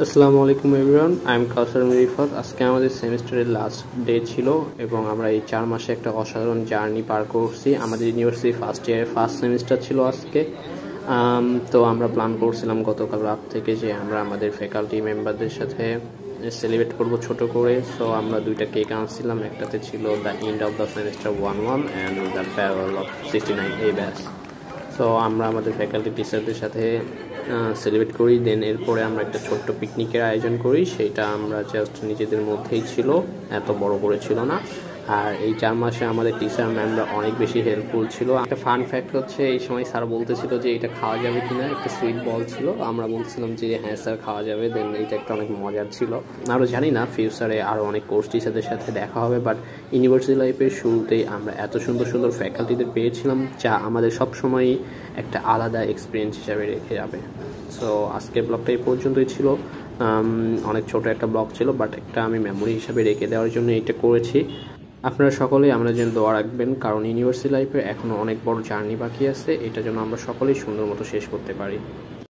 আসসালামু আলাইকুম everyone, I am কাউসার মিরিফাত। আজকে আমাদের সেমিস্টারের লাস্ট ডে ছিল এবং আমরা এই 4 মাসে একটা অসাধারণ জার্নি পার করছি। আমাদের ইউনিভার্সিটি ফার্স্ট ইয়ারের ফার্স্ট সেমিস্টার ছিল আজকে। তো আমরা প্ল্যান করছিলাম গতকাল রাত থেকে যে আমরা আমাদের ফ্যাকাল্টি মেম্বারদের সাথে সেলিব্রেট করব ছোট করে। সো আমরা দুইটা কেক আনছিলাম, একটাতে ছিল the end of the semester 1-1 and the farewell of 69A batch. So আমরা আমাদের ফ্যাকাল্টি টিচারদের সাথে সেলিব্রেট করি। দেন এরপরে আমরা একটা ছোট্ট পিকনিকের আয়োজন করি, সেইটা আমরা জাস্ট নিজেদের মধ্যেই ছিল, এত বড় করে ছিল না। আর এই 4 মাসে আমাদের টিচার ম্যামরা অনেক বেশি হেল্পফুল ছিল। একটা ফান ফ্যাক্ট হচ্ছে, এই সময় স্যার বলতেছিল যে এটা খাওয়া যাবে কিনা, একটা সুইট বল ছিল। আমরা বলছিলাম যে হ্যাঁ স্যার খাওয়া যাবে। দেন এটা একটা অনেক মজার ছিল। আরও জানি না ফিউচারে আরও অনেক কোর্স টিচারদের সাথে দেখা হবে, বাট ইউনিভার্সিটি লাইফের শুরুতেই আমরা এত সুন্দর সুন্দর ফ্যাকাল্টিদের পেয়েছিলাম, যা আমাদের সবসময়ই একটা আলাদা এক্সপিরিয়েন্স হিসাবে রেখে যাবে। সো আজকের ব্লগটা এই পর্যন্তই ছিল। অনেক ছোট একটা ব্লগ ছিল, বাট একটা আমি মেমোরি হিসাবে রেখে দেওয়ার জন্য এটা করেছি। আপনারা সকলেই আমরা যেন দোয়া রাখবেন, কারণ ইউনিভার্সিটি লাইফে এখনও অনেক বড় জার্নি বাকি আছে। এটা যেন আমরা সকলেই সুন্দর মতো শেষ করতে পারি।